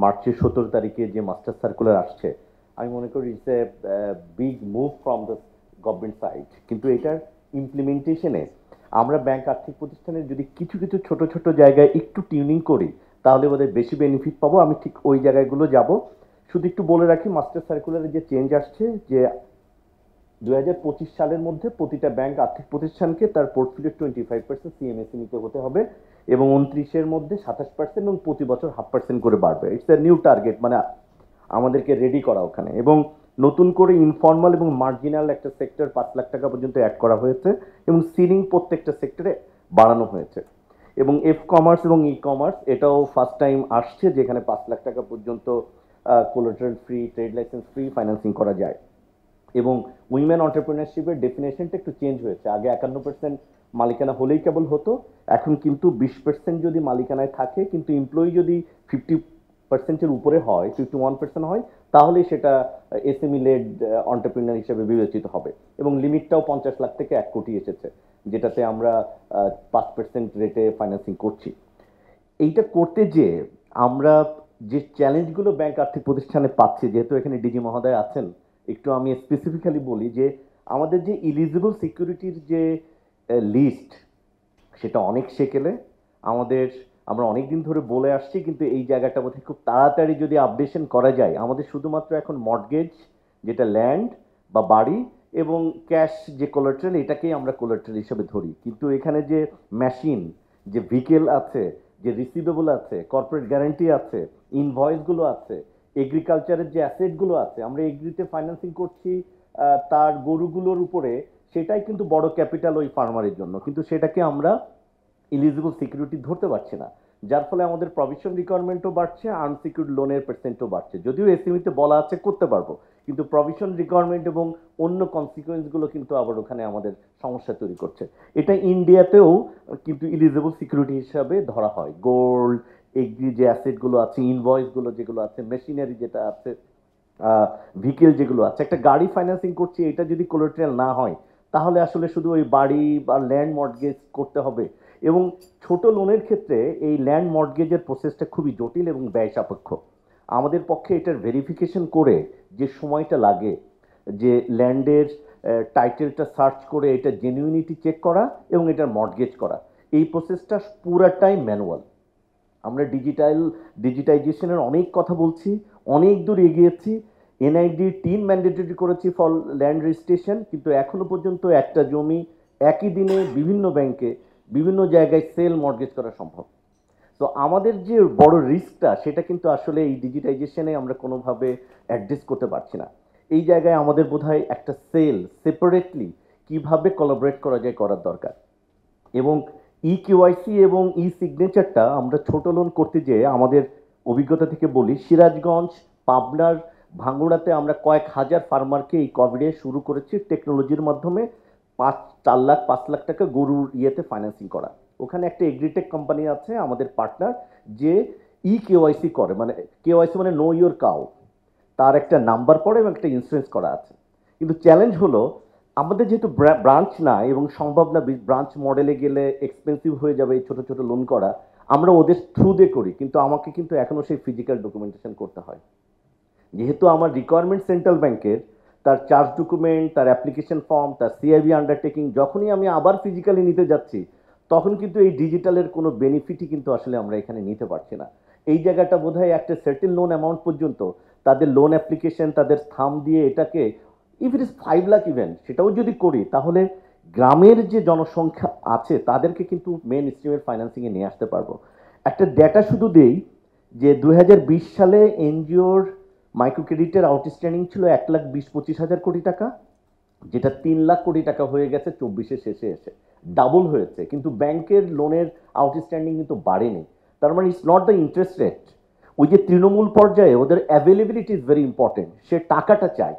মার্চের 17 তারিখে যে মাস্টার সার্কুলার আসছে, আমি মনে করি it's a big move from the government side. কিন্তু এটার ইমপ্লিমেন্টেশনে আমরা ব্যাংক আর্থিক প্রতিষ্ঠানের যদি কিছু কিছু ছোট ছোট জায়গায় একটু টিউনিং করি, তাহলে বোধহয় বেশি বেনিফিট পাবো। আমি ঠিক ওই জায়গাগুলো যাব। শুধু একটু বলে রাখি, মাস্টার সার্কুলারে যে চেঞ্জ আসছে, যে 2025 সালের মধ্যে প্রতিটা ব্যাংক আর্থিক প্রতিষ্ঠানকে তার পোর্টফোলিও 25% সিএমএসি নিতে হতে হবে, এবং 29-এর মধ্যে 27%, এবং প্রতি বছর 0.5% করে বাড়বে। ইটস এ নিউ টার্গেট, মানে আমাদেরকে রেডি করা ওখানে। এবং নতুন করে ইনফর্মাল এবং মার্জিনাল একটা সেক্টর 5 লাখ টাকা পর্যন্ত অ্যাড করা হয়েছে, এবং সিলিং প্রত্যেকটা সেক্টরে বাড়ানো হয়েছে। এবং এফ কমার্স এবং ই কমার্স এটাও ফার্স্ট টাইম আসছে, যেখানে 5 লাখ টাকা পর্যন্ত collateral free, trade licence free financing করা যায়। এবং উইমেন অন্টারপ্রিনারশিপের ডেফিনেশনটা একটু চেঞ্জ হয়েছে। আগে 51% মালিকানা হলেই কেবল হতো, এখন কিন্তু 20% যদি মালিকানায় থাকে, কিন্তু এমপ্লয়ি যদি 50%-এর উপরে হয়, 51% হয়, তাহলে সেটা এসএমই লেড অন্টারপ্রিনার হিসেবে বিবেচিত হবে। এবং লিমিটটাও 50 লাখ থেকে 1 কোটি এসেছে, যেটাতে আমরা 5% রেটে ফাইন্যান্সিং করছি। এইটা করতে যে আমরা যে চ্যালেঞ্জগুলো ব্যাংক আর্থিক প্রতিষ্ঠানে পাচ্ছি, যেহেতু এখানে ডিজি মহোদয় আছেন, একটু আমি স্পেসিফিক্যালি বলি যে আমাদের যে ইলিজিবল সিকিউরিটির যে লিস্ট, সেটা অনেক সেকেলে। আমাদের, আমরা অনেক দিন ধরে বলে আসছি, কিন্তু এই জায়গাটা বোধহয় খুব তাড়াতাড়ি যদি আপডেশন করা যায়। আমাদের শুধুমাত্র এখন মর্টগেজ, যেটা ল্যান্ড বা বাড়ি, এবং ক্যাশ যে কোলাট্রাল, এটাকেই আমরা কোলাট্রাল হিসেবে ধরি। কিন্তু এখানে যে মেশিন, যে ভিকেল আছে, যে রিসিভেবল আছে, কর্পোরেট গ্যারান্টি আছে, ইনভয়েসগুলো আছে, এগ্রিকালচারের যে অ্যাসেটগুলো আছে, আমরা এগ্রিতে ফাইন্যান্সিং করছি তার গরুগুলোর উপরে, সেটাই কিন্তু বড় ক্যাপিটাল ওই ফার্মারের জন্য, কিন্তু সেটাকে আমরা ইলিজিবল সিকিউরিটি ধরতে পারছি না। যার ফলে আমাদের প্রভিশন রিকোয়ারমেন্টও বাড়ছে, আনসিকিউর্ড লোনের পার্সেন্টও বাড়ছে। যদিও এসএমইতে বলা আছে করতে পারবো, কিন্তু প্রভিশন রিকোয়ারমেন্ট এবং অন্য কনসিকুয়েন্সগুলো কিন্তু আবার ওখানে আমাদের সমস্যা তৈরি করছে। এটা ইন্ডিয়াতেও কিন্তু ইলিজিবল সিকিউরিটি হিসাবে ধরা হয়। গোল্ড, এগ্রি যে অ্যাসেটগুলো আছে, ইনভয়েসগুলো যেগুলো আছে, মেশিনারি যেটা আছে, ভিকেল যেগুলো আছে, একটা গাড়ি ফাইন্যান্সিং করছি, এটা যদি কোলাটেরাল না হয়, তাহলে আসলে শুধু ওই বাড়ি বা ল্যান্ড মর্টগেজ করতে হবে। এবং ছোট লোনের ক্ষেত্রে এই ল্যান্ড মর্টগেজের প্রসেসটা খুবই জটিল এবং ব্যয় সাপেক্ষ। আমাদের পক্ষে এটার ভেরিফিকেশন করে যে সময়টা লাগে, যে ল্যান্ডের টাইটেলটা সার্চ করে এটা জেনুইনিটি চেক করা এবং এটার মর্টগেজ করা, এই প্রসেসটা পুরাটাই ম্যানুয়াল। আমরা ডিজিটাইজেশনের অনেক কথা বলছি, অনেক দূর এগিয়েছি। এনআইডি 3 ম্যান্ডেটরি করেছি ফর ল্যান্ড রেজিস্ট্রেশন, কিন্তু এখনো পর্যন্ত একটা জমি একই দিনে বিভিন্ন ব্যাংকে বিভিন্ন জায়গায় সেল মর্টগেজ করা সম্ভব। তো আমাদের যে বড় রিস্কটা, সেটা কিন্তু আসলে এই ডিজিটাইজেশনে আমরা কোনোভাবে অ্যাড্রেস করতে পারছি না। এই জায়গায় আমাদের বোধহয় একটা সেল সেপারেটলি কিভাবে কোলাবরেট করা যায় করার দরকার। এবং ই কেওয়াইসি এবং ই সিগনেচারটা আমরা ছোট লোন করতে যেয়ে আমাদের অভিজ্ঞতা থেকে বলি, সিরাজগঞ্জ, পাবনার, ভাঙ্গুড়াতে আমরা কয়েক হাজার ফার্মারকে এই কোভিডে শুরু করেছি টেকনোলজির মাধ্যমে 4 লাখ 5 লাখ টাকা গরুর ইয়েতে ফাইন্যান্সিং করা। ওখানে একটা এগ্রিটেক কোম্পানি আছে আমাদের পার্টনার, যে ই কেওয়াইসি করে, মানে কেওয়াইসি মানে নো ইয়োর কাউ, তার একটা নাম্বার পড়ে এবং একটা ইন্স্যুরেন্স করা আছে। কিন্তু চ্যালেঞ্জ হলো, আমাদের যেহেতু ব্রাঞ্চ না এবং সম্ভব না, ব্রাঞ্চ মডেলে গেলে এক্সপেন্সিভ হয়ে যাবে এই ছোট ছোট লোন করা, আমরা ওদের থ্রু দিয়ে করি, কিন্তু আমাকে কিন্তু এখনো সেই ফিজিক্যাল ডকুমেন্টেশন করতে হয়। যেহেতু আমার রিকোয়ারমেন্ট সেন্ট্রাল ব্যাংকের, তার চার্জ ডকুমেন্ট, তার অ্যাপ্লিকেশন ফর্ম, তার সিআইবি আন্ডারটেকিং, যখনই আমি আবার ফিজিক্যালি নিতে যাচ্ছি, তখন কিন্তু এই ডিজিটালের কোনো বেনিফিটই কিন্তু আসলে আমরা এখানে নিতে পারছি না। এই জায়গাটা বোধহয় একটা সেটেল লোন অ্যামাউন্ট পর্যন্ত তাদের লোন অ্যাপ্লিকেশন, তাদের থাম দিয়ে এটাকে, if it is 5 lakh even, সেটাও যদি করি, তাহলে গ্রামের যে জনসংখ্যা আছে তাদেরকে কিন্তু মেন স্ট্রিমের ফাইন্যান্সিংয়ে নিয়ে আসতে পারবো। একটা ডেটা শুধু দেই, যে 2020 সালে এনজিওর মাইক্রো ক্রেডিটের আউটস্ট্যান্ডিং ছিল 1,20,25,000 কোটি টাকা, যেটা 3 লাখ কোটি টাকা হয়ে গেছে 24-এর শেষে এসে, ডাবল হয়েছে। কিন্তু ব্যাংকের লোনের আউটস্ট্যান্ডিং কিন্তু বাড়েনি। তার মানে it's not the interest rate, ওই যে তৃণমূল পর্যায়ে ওদের অ্যাভেলেবিলিটি ইজ ভেরি ইম্পর্টেন্ট। সে টাকাটা চায়,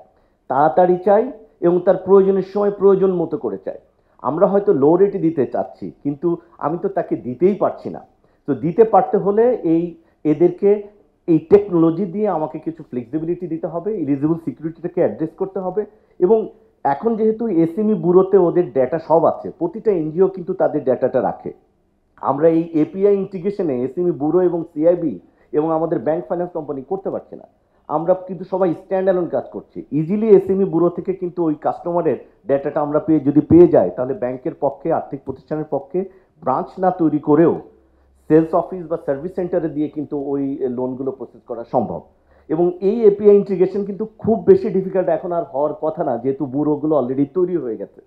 তাড়াতাড়ি চাই, এবং তার প্রয়োজনের সময় প্রয়োজন মতো করে চায়। আমরা হয়তো লো রেটে দিতে চাচ্ছি, কিন্তু আমি তো তাকে দিতেই পারছি না। তো দিতে পারতে হলে এদেরকে এই টেকনোলজি দিয়ে আমাকে কিছু ফ্লেক্সিবিলিটি দিতে হবে, ইলিজিবল সিকিউরিটিটাকে অ্যাড্রেস করতে হবে। এবং এখন যেহেতু এসএমই ব্যুরোতে ওদের ডেটা সব আছে, প্রতিটা এনজিও কিন্তু তাদের ডেটাটা রাখে। আমরা এই এপিআই ইন্টিগ্রেশনে এসএমই ব্যুরো এবং সিআইবি এবং আমাদের ব্যাংক ফাইন্যান্স কোম্পানি করতে পারছে না। আমরা কিন্তু সবাই স্ট্যান্ড অ্যালোন কাজ করছি। ইজিলি এসএমই ব্যুরো থেকে কিন্তু ওই কাস্টমারের ডেটাটা আমরা যদি পেয়ে যাই, তাহলে ব্যাংকের পক্ষে, আর্থিক প্রতিষ্ঠানের পক্ষে ব্রাঞ্চ না তৈরি করেও সেলস অফিস বা সার্ভিস সেন্টারে দিয়ে কিন্তু ওই লোনগুলো প্রসেস করা সম্ভব। এবং এই এপিআই ইন্টিগ্রেশন কিন্তু খুব বেশি ডিফিকাল্ট এখন আর হওয়ার কথা না, যেহেতু ব্যুরোগুলো অলরেডি তৈরি হয়ে গেছে।